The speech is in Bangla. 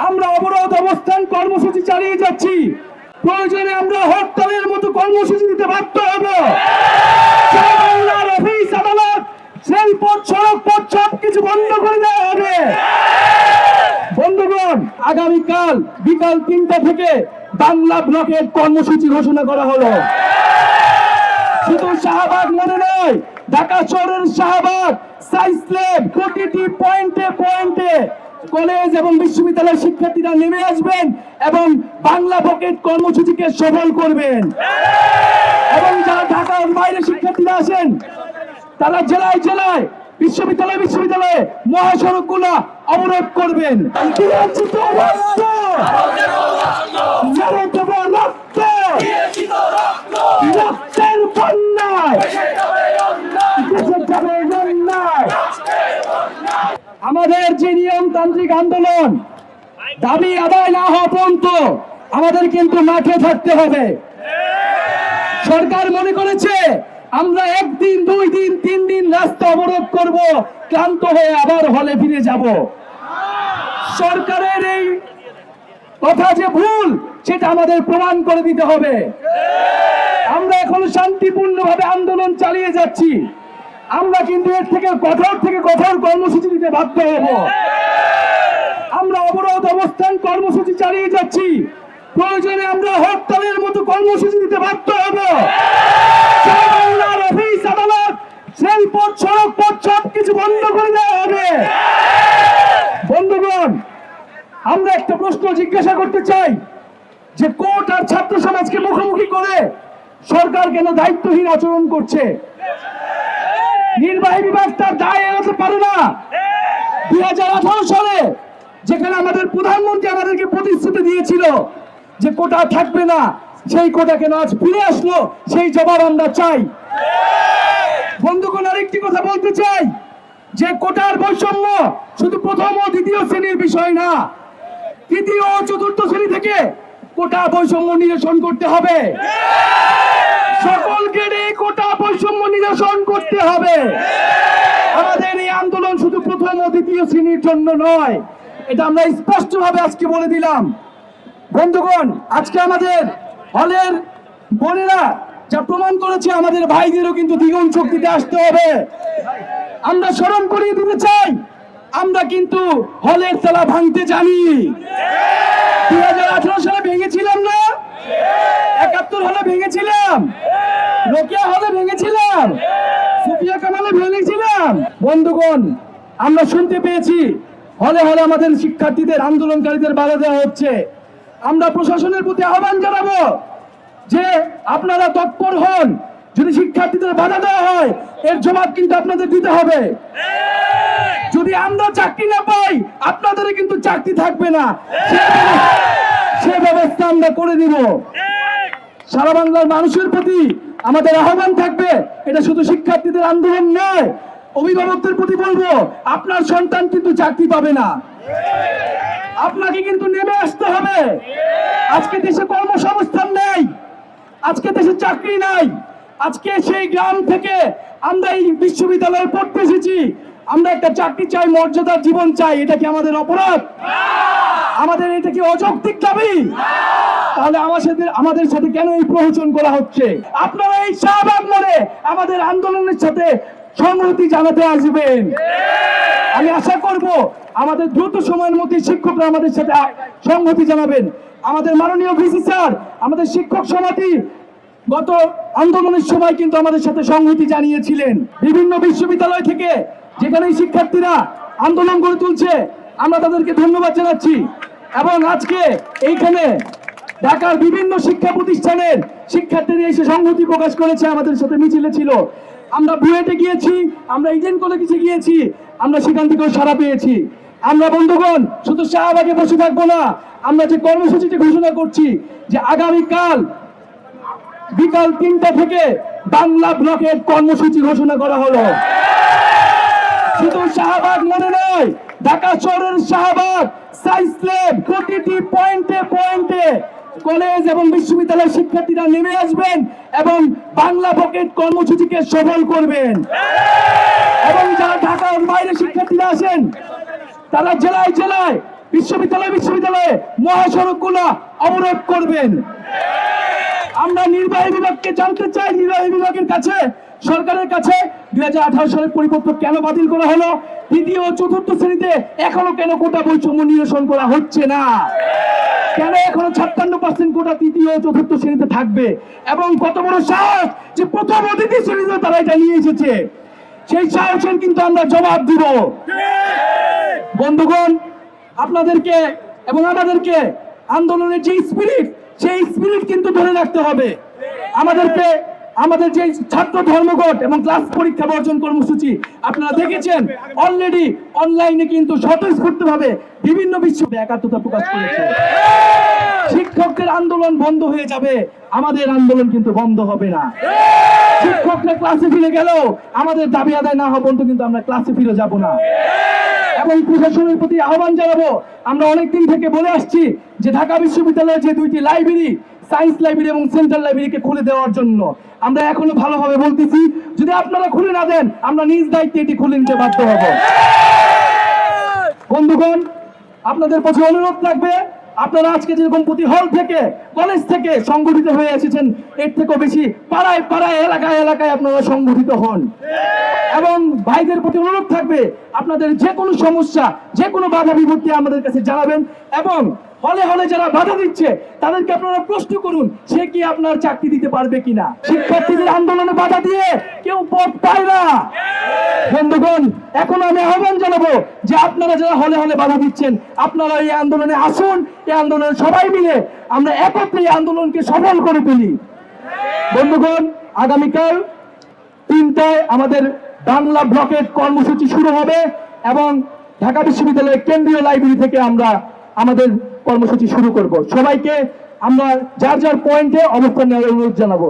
আমরা অবরোধ অবস্থান কর্মসূচি চালিয়ে যাচ্ছি। প্রয়োজনে আমরা হরতালের মতো কর্মসূচি দিতে বাধ্য হব। অফিস, আদালত, রেলপথ, সড়ক পথ সবকিছু বন্ধ করে দেওয়া হবে। বন্ধুগণ, আগামীকাল বিকাল 3টা থেকে বাংলা ব্লকের কর্মসূচি ঘোষণা করা হলো। শুধু শাহবাগ মনে নয়, ঢাকা শহরের শাহবাগ, সাইসলেব, প্রতিটি পয়েন্টে পয়েন্টে কলেজ এবং বিশ্ববিদ্যালয়ের শিক্ষার্থীরা নেমে আসবেন এবং বাংলা পকেট কর্মসূচিকে সফল করবেন। এবং যারা ঢাকার বাইরে শিক্ষার্থীরা আসেন, তারা জেলায় জেলায় বিশ্ববিদ্যালয়ে মহাসড়কগুলো অবরোধ করবেন। রক্তের বন্যায় আমাদের যে নিয়মতান্ত্রিক আন্দোলন দাবি আদায় না হওয়া পর্যন্ত আমাদের কিন্তু মাঠে থাকতে হবে। সরকার মনে করেছে আমরা 1 দিন 2 দিন 3 দিন রাস্তা অবরোধ করব, ক্লান্ত হয়ে আবার হলে ফিরে যাব। সরকারের এই কথা যে ভুল, সেটা আমাদের প্রমাণ করে দিতে হবে। আমরা এখন শান্তিপূর্ণভাবে আন্দোলন চালিয়ে যাচ্ছি। আমরা কিন্তু এর থেকে কঠোর কর্মসূচি দিতে বাধ্য হব। আমরা অবরোধ অবস্থান কর্মসূচি চালিয়ে যাচ্ছি। প্রয়োজনে আমরা হরতালের মতো কর্মসূচি দিতে বাধ্য হব। অফিস, আদালত, রেলপথ, সড়ক পথ সবকিছু বন্ধ করে দেওয়া হবে। বন্ধুগণ, আমরা একটা প্রশ্ন জিজ্ঞাসা করতে চাই যে কোর্ট আর ছাত্র সমাজকে মুখোমুখি করে সরকার কেন দায়িত্বহীন আচরণ করছে? নির্বাহী বিভাগ তার দায় এড়াতে পারে না। 2018 সালে যেখানে আমাদের প্রধানমন্ত্রী আমাদেরকে প্রতিশ্রুতি দিয়েছিল যে কোটা থাকবে না, সেই কোটা কেন আজ ফিরে আসলো? সেই জবাব আমরা চাই। বন্ধুগণ, আরেকটি কথা বলতে চাই যে কোটার বৈষম্য শুধু প্রথম ও দ্বিতীয় শ্রেণীর বিষয় না, তৃতীয় ও চতুর্থ শ্রেণী থেকে কোটা বৈষম্য নিরসন করতে হবে। সকলকে এই কোটা বৈষম্য নিরসন করতে হবে। আমাদের এই আন্দোলন শুধু প্রথম ও দ্বিতীয় শ্রেণীর জন্য নয়, এটা আমরা স্পষ্টভাবে আজকে বলে দিলাম। বন্ধুগণ, আজকে আমাদের হলের বোনেরা যা প্রমাণ করেছে, আমাদের ভাইদেরও কিন্তু দ্বিগুণ শক্তিতে আসতে হবে। আমরা স্মরণ করিয়ে দিতে চাই, আমরা কিন্তু হলের তালা ভাঙতে জানি। 2018 সালে ভেঙেছিলাম না? 71 হলে ভেঙেছিলাম, রোকেয়া হলে ভেঙেছিলাম, সুফিয়া কামালে ভেঙেছিলাম। বন্ধুগণ, আমরা শুনতে পেয়েছি হলে হলে আমাদের শিক্ষার্থীদের, আন্দোলনকারীদের বাধা দেওয়া হচ্ছে। আমরা প্রশাসনের প্রতি আহ্বান জানাবো যে আপনারা তৎপর হন। যদি শিক্ষার্থীদের বাধা দেওয়া হয়, এর জবাব কিন্তু আপনাদের দিতে হবে। যদি আমরা চাকরি না পাই, আপনাদের কিন্তু চাকরি থাকবে না, সে ব্যবস্থা আমরা করে দিব। সারা বাংলার মানুষের প্রতি আমাদের আহ্বান থাকবে, এটা শুধু শিক্ষার্থীদের আন্দোলন নয়, অভিভাবকদের প্রতি বলবো, আপনার সন্তান কিন্তু চাকরি পাবে না, আপনাকে কিন্তু নেমে আসতে হবে। আজকে দেশে কর্মসংস্থান নেই, আজকে দেশে চাকরি নাই। আজকে সেই গ্রাম থেকে আমরা এই বিশ্ববিদ্যালয়ে পড়তে এসেছি, আমরা একটা চাকরি চাই, মর্যাদার জীবন চাই। এটা কি আমাদের অপরাধ? আমাদের এটা কি অযৌক্তিক দাবি? তাহলে আমাদের সাথে কেন এই প্রহসন করা হচ্ছে? আপনারা এই শাহবাগ মোড়ে আমাদের আন্দোলনের সাথে সংহতি জানাতে আসবেন। আমি আশা করব আমাদের দ্রুত সময়ের মধ্যে শিক্ষকরা আমাদের সাথে সংহতি জানাবেন। আমাদের মাননীয় ভিসি স্যার, আমাদের শিক্ষক সমিতি গত আন্দোলনের সময় কিন্তু আমাদের সাথে সংহতি জানিয়েছিলেন। বিভিন্ন বিশ্ববিদ্যালয় থেকে যেখানে শিক্ষার্থীরা আন্দোলন গড়ে তুলছে, আমরা তাদেরকে ধন্যবাদ জানাচ্ছি। এবং আজকে এইখানে ঢাকার বিভিন্ন শিক্ষা প্রতিষ্ঠানের শিক্ষার্থীরা এসে সংহতি প্রকাশ করেছে, আমাদের সাথে মিছিলে ছিল। আমরা বুয়েটে গিয়েছি, আমরা ইডেন কলেজে গিয়েছি, আমরা সেখান থেকেও সাড়া পেয়েছি। আমরা বন্ধুগণ শুধু শাহবাগে বসে থাকবো না, আমরা যে কর্মসূচিটি ঘোষণা করছি যে আগামীকাল বিকাল 3টা থেকে বাংলা ব্লকের কর্মসূচি ঘোষণা করা হলো। শুধু শাহবাগ মনে নয়, ঢাকা শহরের শাহবাগ, সাইসলেব, প্রতিটি পয়েন্টে পয়েন্টে কলেজ এবং বিশ্ববিদ্যালয়ের শিক্ষার্থীরা নেমে আসবেন এবং বাংলা পকেট কর্মসূচিকে সফল করবেন। এবং যারা ঢাকার বাইরে শিক্ষার্থীরা আসেন, তারা জেলায় জেলায় বিশ্ববিদ্যালয়ে মহাসড়কগুলো অবরোধ করবেন। আমরা নির্বাহী বিভাগকে জানতে চাই, নির্বাহী বিভাগের কাছে, সরকারের কাছে 2018 সালের পরিপত্র কেন বাতিল করা হলো? তৃতীয় ও চতুর্থ শ্রেণীতে এখনো কেন কোটা বৈষম্য নিরসন করা হচ্ছে না? কেন এখনো 56% কোটা তৃতীয় ও চতুর্থ শ্রেণীতে থাকবে? এবং কত বড় সাহস যে প্রথম ও দ্বিতীয় শ্রেণীতে তারা এটা নিয়ে এসেছে? সেই সাহসের কিন্তু আমরা জবাব দিব। বন্ধুগণ, আপনাদেরকে এবং আমাদেরকে আন্দোলনের যে স্পিরিট, সেই স্পিরিট কিন্তু ধরে রাখতে হবে। আমাদের যে ছাত্র ধর্মঘট এবং ক্লাস পরীক্ষা বর্জন কর্মসূচি আপনারা দেখেছেন, অলরেডি অনলাইনে কিন্তু স্বতঃস্ফূর্তভাবে বিভিন্ন বিশ্ববিদ্যালয়ে একাত্মতা প্রকাশ করেছে। শিক্ষকদের আন্দোলন বন্ধ হয়ে যাবে, আমাদের আন্দোলন কিন্তু বন্ধ হবে না। শিক্ষকরা ক্লাসে ফিরে গেলেও আমাদের দাবি আদায় না হওয়া পর্যন্ত কিন্তু আমরা ক্লাসে ফিরে যাব না। এবং প্রশাসনের প্রতি আহ্বান জানাবো, আমরা অনেকদিন থেকে বলে আসছি যে ঢাকা বিশ্ববিদ্যালয়ের যে দুইটি লাইব্রেরি, সায়েন্স লাইব্রেরি এবং সেন্ট্রাল লাইব্রেরিকে খুলে দেওয়ার জন্য আমরা এখনো ভালোভাবে বলতেছি, যদি আপনারা খুলে না দেন আমরা নিজ দায়িত্বে এটি খুলে নিতে বাধ্য হব। বন্ধুগণ, আপনাদের প্রতি অনুরোধ থাকবে, আপনারা আজকে যেরকম প্রতি হল থেকে, কলেজ থেকে সংগঠিত হয়ে এসেছেন, এর থেকেও বেশি পাড়ায় পাড়ায়, এলাকায় এলাকায় আপনারা সংগঠিত হন। এবং ভাইদের প্রতি অনুরোধ থাকবে, আপনাদের যে কোনো সমস্যা, যে কোনো বাধা বিপত্তি আমাদের কাছে জানাবেন। এবং হলে হলে যারা বাধা দিচ্ছে তাদেরকে আপনারা প্রশ্ন করুন, সে কি আপনার চাকরি দিতে পারবে কিনা। শিক্ষার্থীদের আন্দোলনে বাধা দিয়ে কেউ পথ পায় না। বন্ধুগণ, এখন আমি আহ্বান জানাবো যে আপনারা যারা হলে হলে বাধা দিচ্ছেন, আপনারা এই আন্দোলনে আসুন। এই আন্দোলনে সবাই মিলে আমরা একত্রে এই আন্দোলনকে সফল করে তুলি। বন্ধুগণ, আগামীকাল 3টায় আমাদের বাংলা ব্লকের কর্মসূচি শুরু হবে এবং ঢাকা বিশ্ববিদ্যালয়ের কেন্দ্রীয় লাইব্রেরি থেকে আমরা আমাদের কর্মসূচি শুরু করব। সবাইকে আমরা যার যার পয়েন্টে অবস্থান নেওয়ার অনুরোধ জানাবো।